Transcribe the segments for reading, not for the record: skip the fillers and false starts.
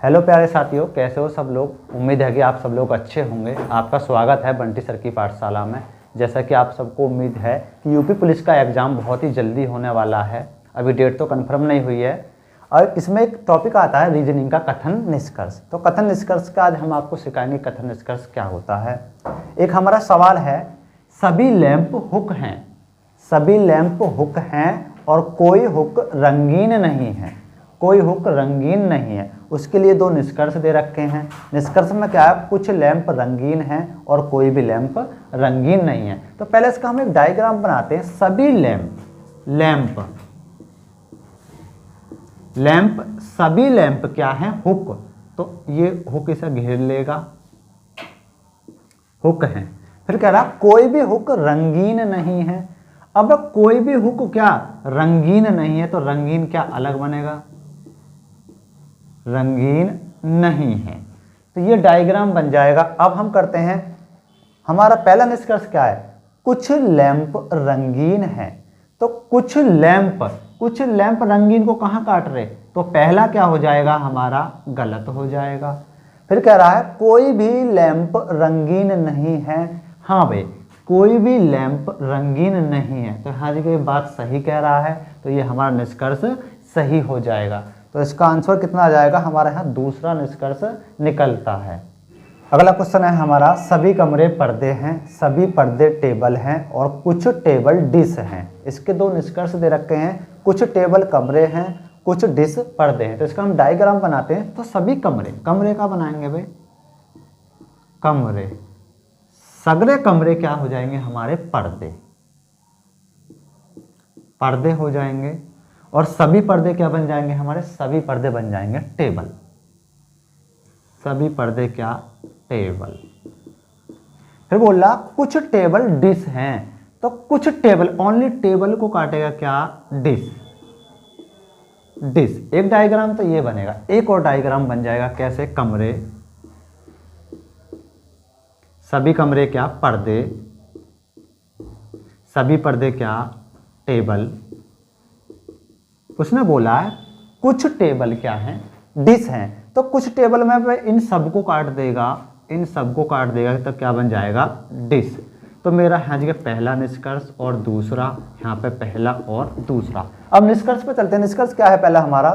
Hello प्यारे साथियों, कैसे हो सब लोग। उम्मीद है कि आप सब लोग अच्छे होंगे। आपका स्वागत है बंटी सर की पाठशाला में। जैसा कि आप सबको उम्मीद है कि यूपी पुलिस का एग्ज़ाम बहुत ही जल्दी होने वाला है। अभी डेट तो कंफर्म नहीं हुई है और इसमें एक टॉपिक आता है रीजनिंग का कथन निष्कर्ष। तो कथन निष्कर्ष का आज हम आपको सिखाएंगे कथन निष्कर्ष क्या होता है। एक हमारा सवाल है, सभी लैंप हुक हैं, सभी लैंप हुक हैं और कोई हुक रंगीन नहीं है, कोई हुक रंगीन नहीं है। उसके लिए दो निष्कर्ष दे रखे हैं। निष्कर्ष में क्या है, कुछ लैंप रंगीन हैं और कोई भी लैंप रंगीन नहीं है। तो पहले इसका हम एक डायग्राम बनाते हैं। सभी लैंप सभी लैंप क्या है, हुक। तो ये हुक इसे घेर लेगा, हुक है। फिर कह रहा कोई भी हुक रंगीन नहीं है। अब कोई भी हुक क्या रंगीन नहीं है, तो रंगीन क्या अलग बनेगा, रंगीन नहीं है। तो ये डायग्राम बन जाएगा। अब हम करते हैं, हमारा पहला निष्कर्ष क्या है, कुछ लैंप रंगीन है। तो कुछ लैंप रंगीन को कहाँ काट रहे, तो पहला क्या हो जाएगा हमारा, गलत हो जाएगा। फिर कह रहा है कोई भी लैंप रंगीन नहीं है। हाँ भाई, कोई भी लैंप रंगीन नहीं है, तो हाँ जी, कोई बात सही कह रहा है, तो ये हमारा निष्कर्ष सही हो जाएगा। तो इसका आंसर कितना आ जाएगा, हमारे यहाँ दूसरा निष्कर्ष निकलता है। अगला क्वेश्चन है हमारा, सभी कमरे पर्दे हैं, सभी पर्दे टेबल हैं और कुछ टेबल डिश हैं। इसके दो निष्कर्ष दे रखे हैं, कुछ टेबल कमरे हैं, कुछ डिश पर्दे हैं। तो इसका हम डायग्राम बनाते हैं। तो सभी कमरे का बनाएंगे भाई, कमरे, सगरे कमरे क्या हो जाएंगे हमारे, पर्दे हो जाएंगे। और सभी पर्दे क्या बन जाएंगे हमारे, सभी पर्दे बन जाएंगे टेबल, सभी पर्दे क्या, टेबल। फिर बोला कुछ टेबल डिश हैं। तो कुछ टेबल, ओनली टेबल को काटेगा क्या, डिश। एक डायग्राम तो ये बनेगा। एक और डायग्राम बन जाएगा, कैसे, कमरे, सभी कमरे क्या, पर्दे, सभी पर्दे क्या, टेबल। उसने बोला है कुछ टेबल क्या है, डिश हैं। तो कुछ टेबल में इन सबको काट देगा, इन सबको काट देगा, तो क्या बन जाएगा, डिश। तो मेरा यहाँ जगह पहला निष्कर्ष और दूसरा, यहाँ पे पहला और दूसरा। अब निष्कर्ष पे चलते हैं। निष्कर्ष क्या है पहला हमारा,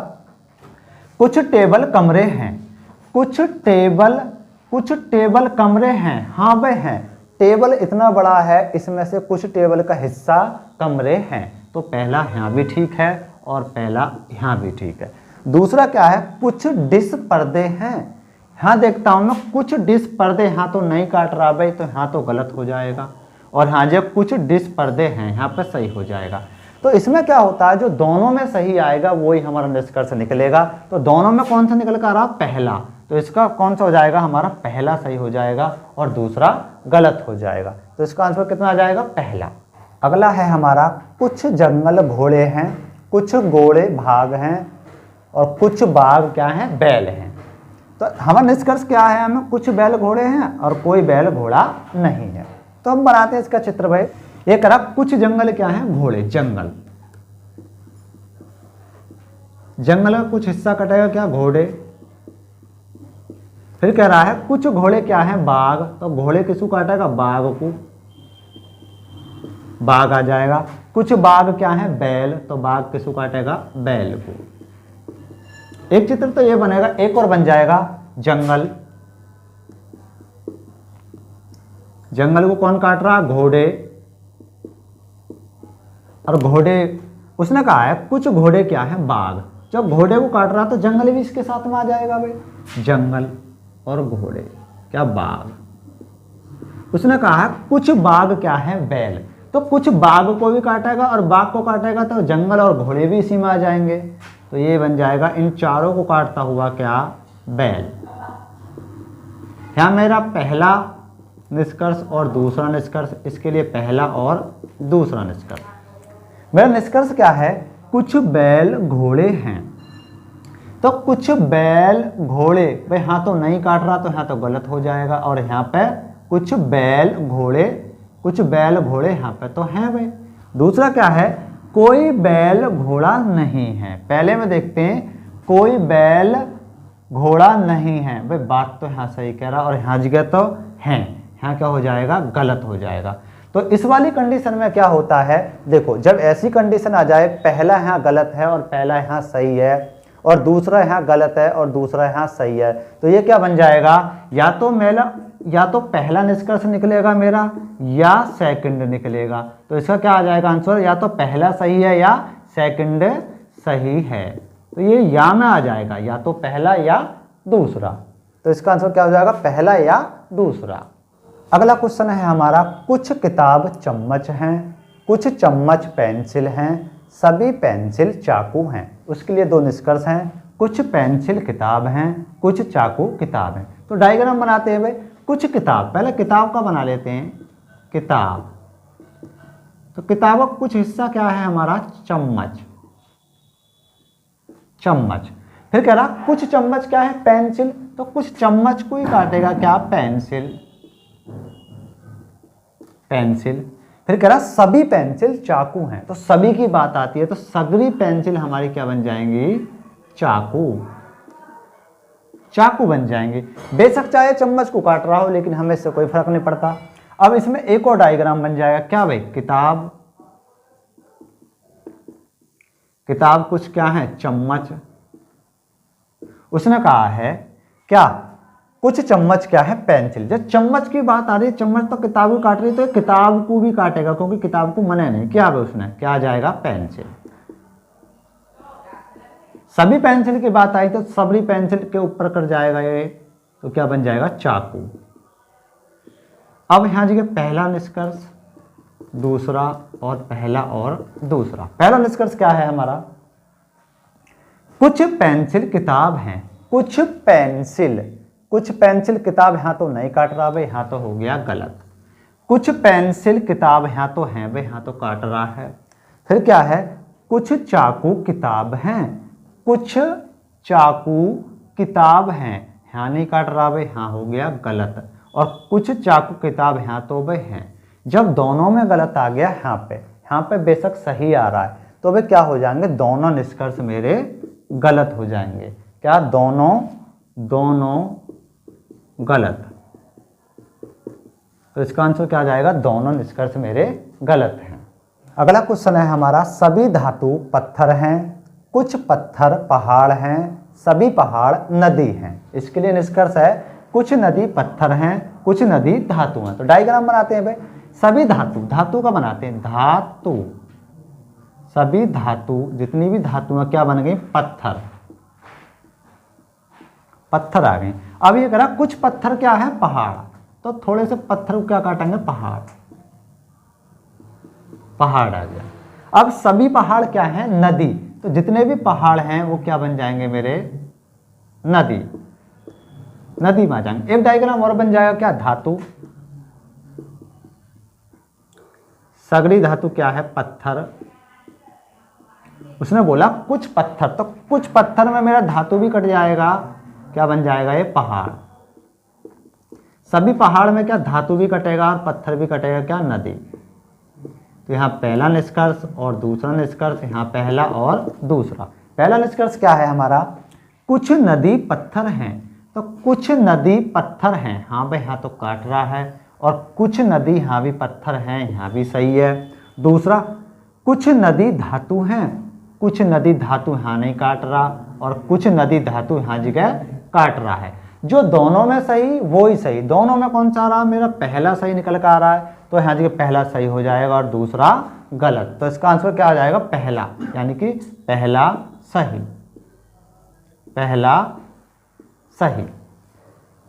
कुछ टेबल कमरे हैं, कुछ टेबल कमरे हैं। हाँ भाई हैं, टेबल इतना बड़ा है, इसमें से कुछ टेबल का हिस्सा कमरे हैं। तो पहला यहाँ भी ठीक है और पहला यहाँ भी ठीक है। दूसरा क्या है, कुछ डिश पर्दे हैं। यहाँ देखता हूँ मैं, कुछ डिश पर्दे, यहाँ तो नहीं काट रहा भाई, तो यहाँ तो गलत हो जाएगा। और हाँ, जब कुछ डिश पर्दे हैं, यहाँ पर सही हो जाएगा। तो इसमें क्या होता है, जो दोनों में सही आएगा वही हमारा निष्कर्ष निकलेगा। तो दोनों में कौन सा निकल कर रहा, पहला। तो इसका कौन सा हो जाएगा, हमारा पहला सही हो जाएगा और दूसरा गलत हो जाएगा। तो इसका आंसर कितना आ जाएगा, पहला। अगला है हमारा, कुछ जंगल घोड़े हैं, कुछ घोड़े भाग हैं और कुछ बाघ क्या हैं, बैल हैं। तो हमारा निष्कर्ष क्या है, हमें कुछ बैल घोड़े हैं और कोई बैल घोड़ा नहीं है। तो हम बनाते हैं इसका चित्र भाई। ये करा, कुछ जंगल क्या है, घोड़े, जंगल का कुछ हिस्सा कटेगा क्या, घोड़े। फिर कह रहा है कुछ घोड़े क्या है, बाघ। तो घोड़े किसको काटेगा, बाघ को, बाघ आ जाएगा। कुछ बाघ क्या है, बैल। तो बाघ किसको काटेगा, बैल को। एक चित्र तो ये बनेगा। एक और बन जाएगा, जंगल को कौन काट रहा, घोड़े। और घोड़े, उसने कहा है कुछ घोड़े क्या है, बाघ। जब घोड़े को काट रहा तो जंगल भी इसके साथ में आ जाएगा भाई, जंगल और घोड़े क्या, बाघ। उसने कहा है कुछ बाघ क्या है, बैल। तो कुछ बाघ को भी काटेगा और बाघ को काटेगा, तो जंगल और घोड़े भी इसी में आ जाएंगे। तो ये बन जाएगा, इन चारों को काटता हुआ क्या, बैल। यहाँ मेरा पहला निष्कर्ष और दूसरा निष्कर्ष, इसके लिए पहला और दूसरा निष्कर्ष। मेरा निष्कर्ष क्या है, कुछ बैल घोड़े हैं। तो कुछ बैल घोड़े, भाई यहाँ तो नहीं काट रहा, तो यहाँ तो गलत हो जाएगा। और यहाँ पे कुछ बैल घोड़े यहाँ पे तो हैं भाई। दूसरा क्या है, कोई बैल घोड़ा नहीं है। पहले में देखते हैं, कोई बैल घोड़ा नहीं है। भाई बात तो यहाँ सही कह रहा और यहाँ जगह तो है, यहाँ क्या हो जाएगा, गलत हो जाएगा। तो इस वाली कंडीशन में क्या होता है, देखो जब ऐसी कंडीशन आ जाए, पहला यहाँ गलत है और पहला यहाँ सही है, और दूसरा यहाँ गलत है और दूसरा यहाँ सही है, तो ये क्या बन जाएगा, या तो पहला निष्कर्ष निकलेगा मेरा या सेकंड निकलेगा। तो इसका क्या आ जाएगा आंसर, या तो पहला सही है या सेकंड सही है। तो ये या में आ जाएगा, या तो पहला या दूसरा। तो इसका आंसर क्या हो जाएगा, पहला या दूसरा। अगला क्वेश्चन है हमारा, कुछ किताब चम्मच हैं, कुछ चम्मच पेंसिल हैं, सभी पेंसिल चाकू हैं। उसके लिए दो निष्कर्ष हैं, कुछ पेंसिल किताब हैं, कुछ चाकू किताब हैं। तो डायग्राम बनाते हैं भाई। कुछ किताब, पहले किताब का बना लेते हैं, किताब। तो किताब का कुछ हिस्सा क्या है हमारा, चम्मच, चम्मच। फिर कह रहा कुछ चम्मच क्या है, पेंसिल। तो कुछ चम्मच को ही काटेगा क्या, पेंसिल, पेंसिल। फिर कह रहा सभी पेंसिल चाकू हैं। तो सभी की बात आती है, तो सगरी पेंसिल हमारी क्या बन जाएंगी, चाकू, चाकू बन जाएंगे। बेशक चाहे चम्मच को काट रहा हो, लेकिन हमें इससे कोई फर्क नहीं पड़ता। अब इसमें एक और डायग्राम बन जाएगा, क्या भाई, किताब, किताब कुछ क्या है, चम्मच। उसने कहा है क्या, कुछ चम्मच क्या है, पेंसिल। जब चम्मच की बात आ रही है, चम्मच तो किताब को काट रही है, तो किताब को भी काटेगा, क्योंकि किताब को मना नहीं किया है उसने, क्या आ जाएगा, पेंसिल। सभी पेंसिल की बात आई तो सभी पेंसिल के ऊपर कर जाएगा ये, तो क्या बन जाएगा, चाकू। अब यहां जगह पहला निष्कर्ष, दूसरा और पहला और दूसरा। पहला निष्कर्ष क्या है हमारा, कुछ पेंसिल किताब हैं, कुछ पेंसिल, कुछ पेंसिल किताब, यहां तो नहीं काट रहा भाई, यहां तो हो गया गलत। कुछ पेंसिल किताब यहां तो है भाई, यहां तो काट रहा है। फिर क्या है, कुछ चाकू किताब हैं, कुछ चाकू किताब हैं, यहां नहीं काट रहा भाई, यहां हो गया गलत। और कुछ चाकू किताब यहां तो भाई हैं। जब दोनों में गलत आ गया, यहाँ पे बेशक सही आ रहा है, तो भाई क्या हो जाएंगे, दोनों निष्कर्ष मेरे गलत हो जाएंगे। क्या, दोनों गलत। तो इसका आंसर क्या आ जाएगा, दोनों निष्कर्ष मेरे गलत हैं। अगला क्वेश्चन है हमारा, सभी धातु पत्थर हैं, कुछ पत्थर पहाड़ हैं, सभी पहाड़ नदी हैं। इसके लिए निष्कर्ष है, कुछ नदी पत्थर हैं, कुछ नदी धातु हैं। तो डायग्राम बनाते हैं भाई। सभी धातु, धातु का बनाते हैं, धातु, सभी धातु, जितनी भी धातु क्या बन गई, पत्थर, पत्थर आ गए। अब ये कह रहा कुछ पत्थर क्या है, पहाड़। तो थोड़े से पत्थर को क्या काटेंगे, पहाड़, पहाड़ आ गया। अब सभी पहाड़ क्या है, नदी। तो जितने भी पहाड़ हैं वो क्या बन जाएंगे मेरे, नदी, नदी में आ जाएंगे। एक डायग्राम और बन जाएगा, क्या, धातु, सगड़ी धातु क्या है, पत्थर। उसने बोला कुछ पत्थर, तो कुछ पत्थर में मेरा धातु भी कट जाएगा, क्या बन जाएगा, ये पहाड़। सभी पहाड़ में क्या, धातु भी कटेगा और पत्थर भी कटेगा, क्या, नदी। तो यहाँ पहला निष्कर्ष और दूसरा निष्कर्ष, यहाँ पहला और दूसरा। पहला निष्कर्ष क्या है हमारा, कुछ नदी पत्थर हैं। तो कुछ नदी पत्थर हैं, हाँ भाई, यहाँ तो काट रहा है। और कुछ नदी यहाँ भी पत्थर हैं, यहाँ भी सही है। दूसरा, कुछ नदी धातु हैं, कुछ नदी धातु यहाँ नहीं काट रहा, और कुछ नदी धातु यहाँ जगह काट रहा है। जो दोनों में सही वो ही सही। दोनों में कौन सा आ रहा, मेरा पहला सही निकल कर आ रहा है, तो यहाँ जगह पहला सही हो जाएगा और दूसरा गलत। तो इसका आंसर क्या आ जाएगा, पहला, यानी कि पहला सही, पहला सही।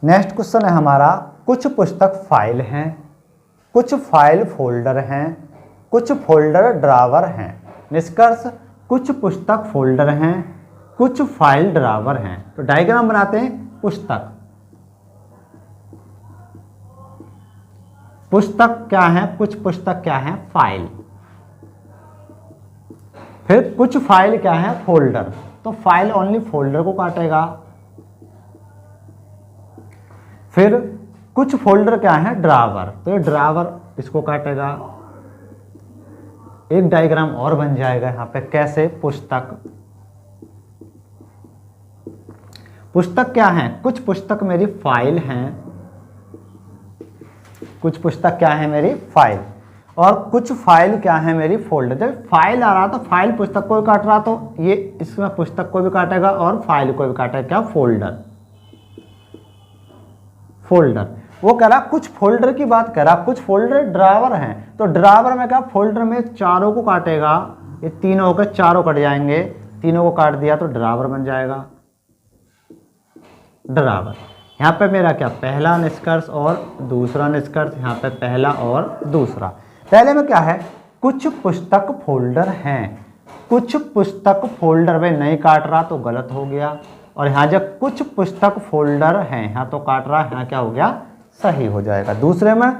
नेक्स्ट क्वेश्चन है हमारा, कुछ पुस्तक फाइल हैं, कुछ फाइल फोल्डर हैं, कुछ फोल्डर ड्रावर हैं। निष्कर्ष, कुछ पुस्तक फोल्डर हैं, कुछ फाइल ड्रावर हैं। तो डायग्राम बनाते हैं। पुस्तक, पुस्तक क्या है, कुछ पुस्तक क्या है, फाइल। फिर कुछ फाइल क्या है, फोल्डर। तो फाइल ओनली फोल्डर को काटेगा। फिर कुछ फोल्डर क्या है, ड्रावर। तो ये ड्रावर इसको काटेगा। एक डायग्राम और बन जाएगा यहाँ पे, कैसे, पुस्तक, पुस्तक क्या है, कुछ पुस्तक मेरी फाइल हैं, कुछ पुस्तक क्या है मेरी फाइल, और कुछ फाइल क्या है मेरी फोल्डर। जब फाइल आ रहा तो फाइल पुस्तक को भी काट रहा, तो ये इसमें पुस्तक को भी काटेगा और फाइल को भी काटेगा, क्या फोल्डर। फोल्डर वो कह रहा कुछ फोल्डर की बात कर रहा, कुछ फोल्डर ड्रावर हैं, तो ड्रावर में क्या फोल्डर में चारों को काटेगा, ये तीनों होकर चारों कट जाएंगे, तीनों को काट दिया तो ड्रावर बन जाएगा, ड्रावर। यहाँ पे मेरा क्या पहला निष्कर्ष और दूसरा निष्कर्ष, यहाँ पे पहला और दूसरा। पहले में क्या है, कुछ पुस्तक फोल्डर हैं, कुछ पुस्तक फोल्डर में नहीं काट रहा तो गलत हो गया, और यहाँ जब कुछ पुस्तक फोल्डर हैं, यहाँ तो काट रहा है, यहाँ क्या हो गया सही हो जाएगा। दूसरे में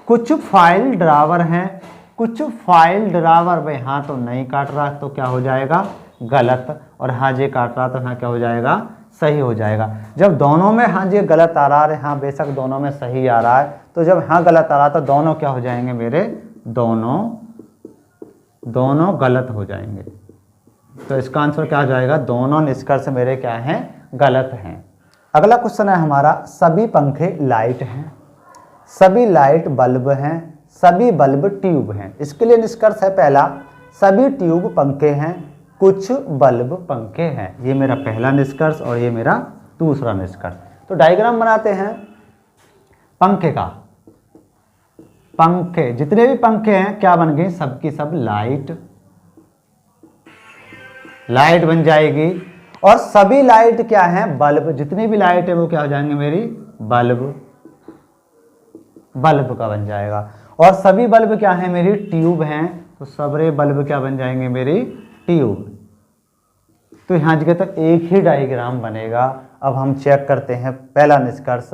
कुछ फाइल ड्रावर हैं, कुछ फाइल ड्रावर में यहाँ तो नहीं काट रहा तो क्या हो जाएगा गलत, और हाँ जे काट रहा तो यहाँ क्या हो जाएगा सही हो जाएगा। जब दोनों में हाँ जे गलत आ रहा है, हाँ बेशक दोनों में सही आ रहा है, तो जब हाँ गलत आ रहा तो दोनों क्या हो जाएंगे मेरे, दोनों गलत हो जाएंगे। तो इसका आंसर क्या हो जाएगा, दोनों निष्कर्ष मेरे क्या हैं गलत हैं। अगला क्वेश्चन है हमारा, सभी पंखे लाइट हैं, सभी लाइट बल्ब हैं, सभी बल्ब ट्यूब हैं। इसके लिए निष्कर्ष है पहला, सभी ट्यूब पंखे हैं, कुछ बल्ब पंखे हैं। ये मेरा पहला निष्कर्ष और ये मेरा दूसरा निष्कर्ष। तो डायग्राम बनाते हैं पंखे का। पंखे, जितने भी पंखे हैं क्या बन गए, सबकी सब लाइट, लाइट बन जाएगी। और सभी लाइट क्या है, बल्ब, जितनी भी लाइट है वो क्या हो जाएंगे मेरी बल्ब, बल्ब का बन जाएगा। और सभी बल्ब क्या है मेरी ट्यूब हैं, तो सबरे बल्ब क्या बन जाएंगे मेरी ट्यूब। तो यहाँ जगह तक एक ही डायग्राम बनेगा। अब हम चेक करते हैं पहला निष्कर्ष,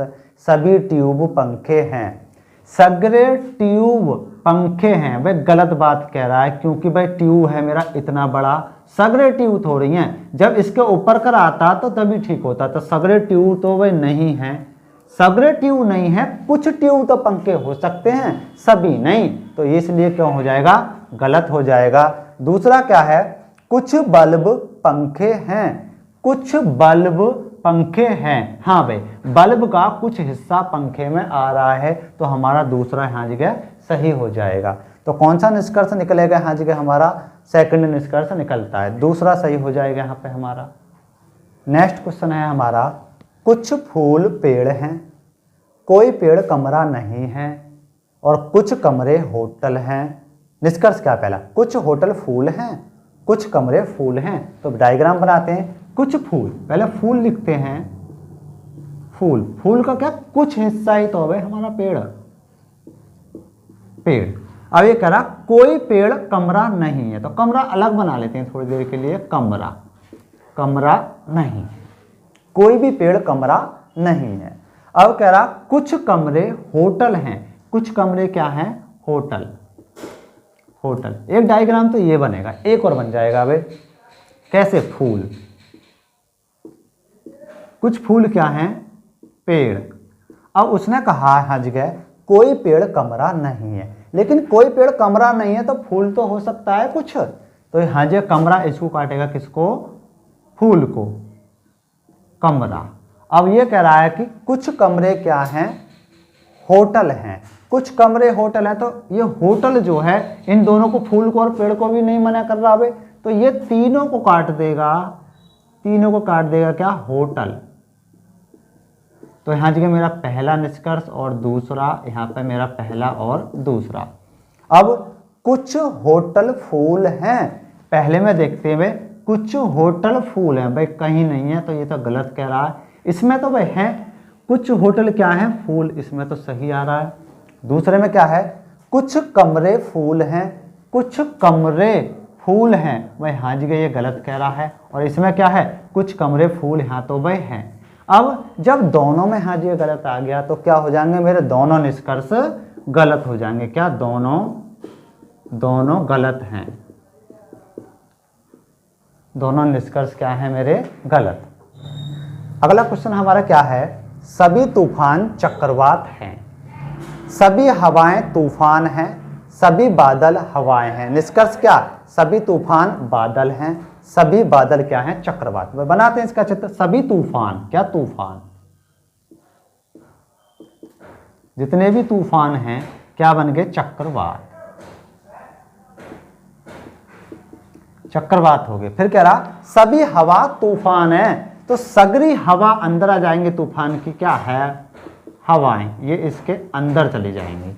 सभी ट्यूब पंखे हैं, सगरे ट्यूब पंखे हैं। भाई गलत बात कह रहा है, क्योंकि भाई ट्यूब है मेरा इतना बड़ा, सगरे ट्यूब थोड़ी हैं। जब इसके ऊपर कर आता तो तभी ठीक होता, तो सगरे ट्यूब तो भाई नहीं है, सगरे ट्यूब नहीं है, कुछ ट्यूब तो पंखे हो सकते हैं, सभी नहीं, तो इसलिए क्यों हो जाएगा गलत हो जाएगा। दूसरा क्या है, कुछ बल्ब पंखे हैं, कुछ बल्ब पंखे हैं। हाँ भाई बल्ब का कुछ हिस्सा पंखे में आ रहा है, तो हमारा दूसरा यहाँ जगह सही हो जाएगा। तो कौन सा निष्कर्ष निकलेगा, यहाँ जगह हमारा सेकंड निष्कर्ष निकलता है, दूसरा सही हो जाएगा यहाँ पे हमारा। नेक्स्ट क्वेश्चन है हमारा, कुछ फूल पेड़ हैं, कोई पेड़ कमरा नहीं है, और कुछ कमरे होटल हैं। निष्कर्ष क्या पहला, कुछ होटल फूल हैं, कुछ कमरे फूल हैं। तो डायग्राम बनाते हैं, कुछ फूल, पहले फूल लिखते हैं, फूल, फूल का क्या कुछ हिस्सा ही तो है हमारा पेड़, पेड़। अब ये कह रहा कोई पेड़ कमरा नहीं है, तो कमरा अलग बना लेते हैं थोड़ी देर के लिए, कमरा, कमरा नहीं, कोई भी पेड़ कमरा नहीं है। अब कह रहा कुछ कमरे होटल हैं, कुछ कमरे क्या हैं होटल, होटल। एक डायग्राम तो ये बनेगा, एक और बन जाएगा। अब कैसे, फूल, कुछ फूल क्या हैं पेड़। अब उसने कहा हर जगह कोई पेड़ कमरा नहीं है, लेकिन कोई पेड़ कमरा नहीं है तो फूल तो हो सकता है कुछ, तो यहाँ जो कमरा इसको काटेगा किसको, फूल को, कमरा। अब ये कह रहा है कि कुछ कमरे क्या हैं होटल हैं, कुछ कमरे होटल हैं, तो ये होटल जो है इन दोनों को, फूल को और पेड़ को भी नहीं मना कर रहा है, तो ये तीनों को काट देगा, तीनों को काट देगा क्या होटल। तो यहाँ जगह मेरा पहला निष्कर्ष और दूसरा, यहाँ पे मेरा पहला और दूसरा। अब कुछ होटल फूल हैं, पहले में देखते हुए कुछ होटल फूल हैं, भाई कहीं नहीं है तो ये तो गलत कह रहा है। इसमें तो भाई है कुछ होटल क्या है फूल, इसमें तो सही आ रहा है। दूसरे में क्या है, कुछ कमरे फूल हैं, कुछ कमरे फूल हैं, भाई हाँ जगह ये गलत कह रहा है। और इसमें क्या है, कुछ कमरे फूल यहाँ तो भाई हैं। अब जब दोनों में हाँ जी गलत आ गया तो क्या हो जाएंगे मेरे, दोनों निष्कर्ष गलत हो जाएंगे। क्या, दोनों गलत हैं, दोनों निष्कर्ष क्या है मेरे गलत। अगला क्वेश्चन हमारा क्या है, सभी तूफान चक्रवात हैं, सभी हवाएं तूफान हैं, सभी बादल हवाएं हैं। निष्कर्ष क्या, सभी तूफान बादल हैं, सभी बादल क्या हैं, चक्रवात। बनाते हैं इसका चित्र। सभी तूफान, क्या तूफान, जितने भी तूफान हैं क्या बन गए, चक्रवात, चक्रवात हो गए। फिर कह रहा सभी हवा तूफान है, तो सगरी हवा अंदर आ जाएंगे तूफान की, क्या है, हवाएं, ये इसके अंदर चली जाएंगी।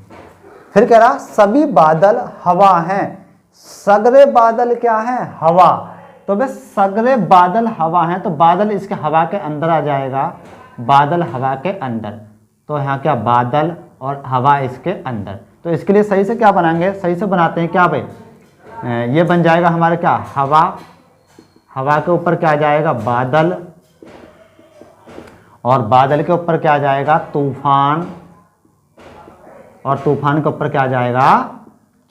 फिर कह रहा सभी बादल हवा हैं, सगरे बादल क्या है, हवा, तो बस सगरे बादल हवा हैं, तो बादल इसके हवा के अंदर आ जाएगा, बादल हवा के अंदर, तो यहाँ क्या, बादल और हवा इसके अंदर। तो इसके लिए सही से क्या बनाएंगे, सही से बनाते हैं क्या भाई, ये बन जाएगा हमारा क्या, हवा, हवा के ऊपर क्या आ जाएगा, बादल, और बादल के ऊपर क्या आ जाएगा, तूफान, और तूफान के ऊपर क्या आ जाएगा,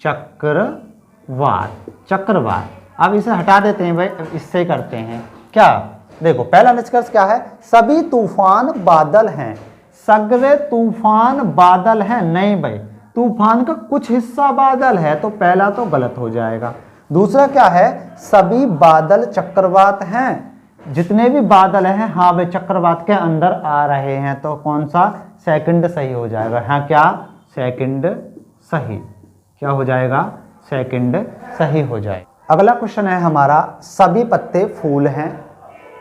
चक्रवात, चक्रवात। अब इसे हटा देते हैं भाई, इससे ही करते हैं क्या, देखो पहला निष्कर्ष क्या है, सभी तूफान बादल हैं, सगरे तूफान बादल हैं, नहीं भाई, तूफान का कुछ हिस्सा बादल है, तो पहला तो गलत हो जाएगा। दूसरा क्या है, सभी बादल चक्रवात हैं, जितने भी बादल हैं हाँ वे चक्रवात के अंदर आ रहे हैं, तो कौन सा, सेकंड सही हो जाएगा। हाँ क्या, सेकंड सही, क्या हो जाएगा, सेकंड सही हो जाएगा। अगला क्वेश्चन है हमारा, सभी पत्ते फूल हैं,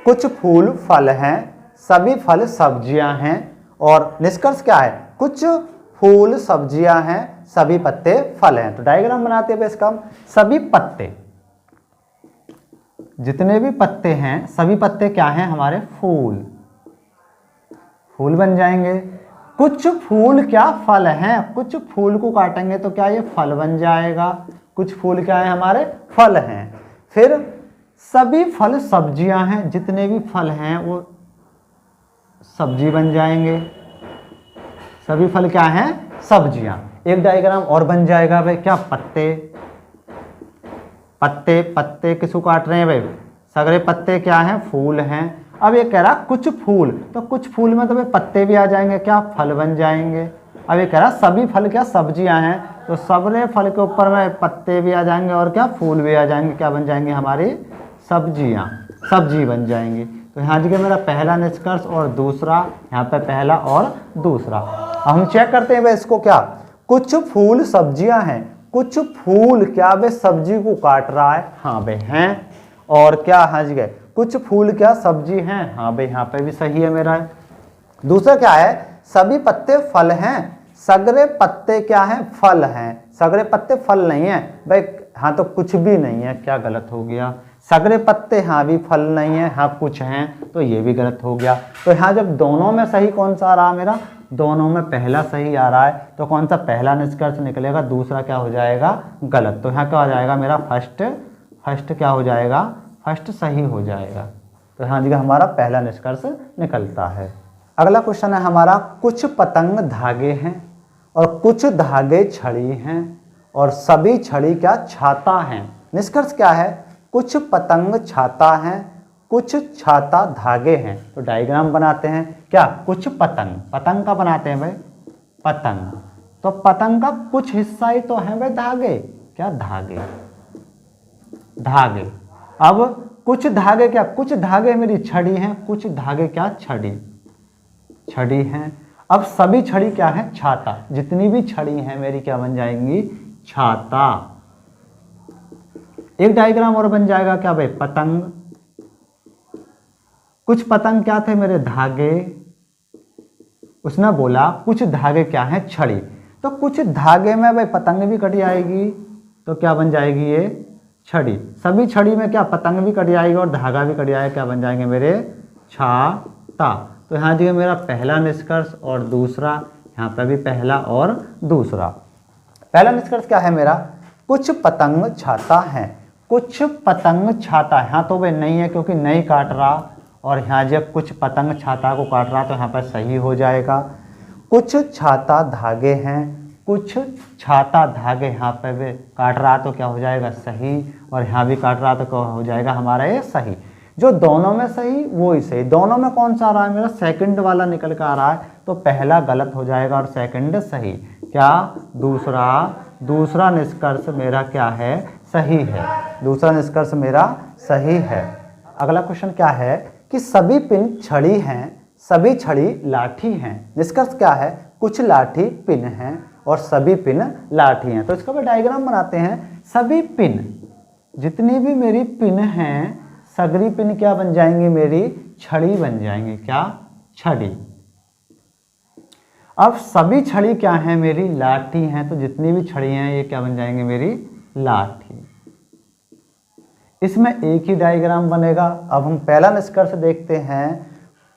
कुछ फूल फल हैं, सभी फल सब्जियां हैं, और निष्कर्ष क्या है, कुछ फूल सब्जियां हैं, सभी पत्ते फल हैं। तो डायग्राम बनाते हैं इसका, सभी पत्ते, जितने भी पत्ते हैं, सभी पत्ते क्या हैं हमारे, फूल, फूल बन जाएंगे। कुछ फूल क्या, फल हैं, कुछ फूल को काटेंगे तो क्या ये फल बन जाएगा, कुछ फूल क्या है हमारे, फल हैं। फिर सभी फल सब्जियां हैं, जितने भी फल हैं वो सब्जी बन जाएंगे, सभी फल क्या हैं, सब्जियां। एक डायग्राम और बन जाएगा भाई, क्या, पत्ते, पत्ते, पत्ते किसको काट रहे हैं भाई, सगरे पत्ते क्या हैं, फूल हैं। अब ये कह रहा कुछ फूल, तो कुछ फूल में तो भाई पत्ते भी आ जाएंगे, क्या, फल बन जाएंगे। अब ये कह रहा सभी फल क्या, सब्जियां हैं, तो सबरे फल के ऊपर में पत्ते भी आ जाएंगे और क्या, फूल भी आ जाएंगे, क्या बन जाएंगे हमारी, सब्जियां, सब्जी बन जाएंगी। तो यहाँ जी मेरा पहला निष्कर्ष और दूसरा, यहाँ पे पहला और दूसरा। अब हम चेक करते हैं भाई इसको, क्या, कुछ फूल सब्जियां हैं, कुछ फूल क्या वे सब्जी को काट रहा है, हाँ भाई हैं, और क्या, हाँ जी गए, कुछ फूल क्या सब्जी हैं, हाँ भाई यहाँ पे भी सही है मेरा। दूसरा क्या है, सभी पत्ते फल हैं, सगरे पत्ते क्या हैं, फल हैं, सगरे पत्ते फल नहीं है भाई, हाँ तो कुछ भी नहीं है, क्या गलत हो गया, सगरे पत्ते हाँ भी फल नहीं है, हाँ कुछ हैं, तो ये भी गलत हो गया। तो यहाँ जब दोनों में सही कौन सा आ रहा है मेरा, दोनों में पहला सही आ रहा है, तो कौन सा पहला निष्कर्ष निकलेगा, दूसरा क्या हो जाएगा, गलत। तो यहाँ क्या हो जाएगा मेरा, फर्स्ट क्या हो जाएगा, फर्स्ट सही हो जाएगा। तो यहाँ जी हमारा पहला निष्कर्ष निकलता है। अगला क्वेश्चन है हमारा, कुछ पतंग धागे हैं और कुछ धागे छड़ी हैं, और सभी छड़ी क्या, छाता हैं। निष्कर्ष क्या है, कुछ पतंग छाता हैं, कुछ छाता धागे हैं। तो डायग्राम बनाते हैं, क्या, कुछ पतंग, पतंग का बनाते हैं भाई, पतंग, तो पतंग का कुछ हिस्सा ही तो है भाई धागे, क्या, धागे, धागे। अब कुछ धागे क्या, कुछ धागे मेरी छड़ी हैं, कुछ धागे क्या, छड़ी, छड़ी हैं। अब सभी छड़ी क्या है, छाता, जितनी भी छड़ी हैं मेरी क्या बन जाएंगी, छाता। एक डायग्राम और बन जाएगा, क्या भाई, पतंग, कुछ पतंग क्या थे मेरे, धागे, उसने बोला कुछ धागे क्या हैं, छड़ी, तो कुछ धागे में भाई पतंग भी कट जाएगी, तो क्या बन जाएगी ये, छड़ी। सभी छड़ी में क्या, पतंग भी कट जाएगी और धागा भी कट जाएगा, क्या बन जाएंगे मेरे, छाता। तो यहाँ जी मेरा पहला निष्कर्ष और दूसरा, यहाँ पर भी पहला और दूसरा। पहला निष्कर्ष क्या है मेरा, कुछ पतंग छाता है, कुछ पतंग छाता है, यहाँ तो भाई नहीं है क्योंकि नहीं काट रहा, और यहाँ जब कुछ पतंग छाता को काट रहा तो यहाँ पर सही हो जाएगा। कुछ छाता धागे हैं, कुछ छाता धागे यहाँ पर भी काट रहा तो क्या हो जाएगा, सही, और यहाँ भी काट रहा तो क्या हो जाएगा हमारा ये सही। जो दोनों में सही वो ही सही, दोनों में कौन सा आ रहा है मेरा, सेकंड वाला निकल कर आ रहा है, तो पहला गलत हो जाएगा और सेकंड सही। क्या, दूसरा निष्कर्ष मेरा क्या है, सही है, दूसरा निष्कर्ष मेरा सही है। अगला क्वेश्चन क्या है कि सभी पिन छड़ी हैं, सभी छड़ी लाठी हैं। निष्कर्ष क्या है, कुछ लाठी पिन हैं और सभी पिन लाठी हैं। तो इसका भी डायग्राम बनाते हैं। सभी पिन, जितनी भी मेरी पिन हैं, सगरी पिन क्या बन जाएंगी, मेरी छड़ी बन जाएंगी। क्या, छड़ी। अब सभी छड़ी क्या है, मेरी लाठी हैं। तो जितनी भी छड़ी हैं ये क्या बन जाएंगी, मेरी लाठी। इसमें एक ही डायग्राम बनेगा। अब हम पहला निष्कर्ष देखते हैं।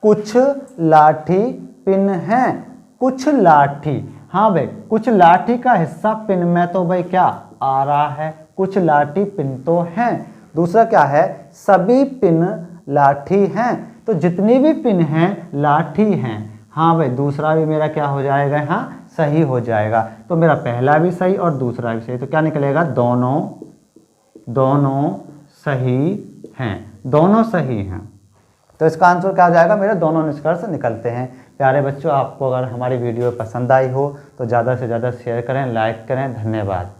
कुछ लाठी पिन हैं, कुछ लाठी, हाँ भाई कुछ लाठी का हिस्सा पिन में तो भाई क्या आ रहा है, कुछ लाठी पिन तो हैं। दूसरा क्या है, सभी पिन लाठी हैं। तो जितनी भी पिन हैं लाठी हैं। हाँ भाई दूसरा भी मेरा क्या हो जाएगा, हाँ सही हो जाएगा। तो मेरा पहला भी सही और दूसरा भी सही। तो क्या निकलेगा, दोनों सही हैं, दोनों सही हैं। तो इसका आंसर क्या हो जाएगा, मेरे दोनों निष्कर्ष निकलते हैं। प्यारे बच्चों, आपको अगर हमारी वीडियो पसंद आई हो तो ज़्यादा से ज़्यादा शेयर करें, लाइक करें। धन्यवाद।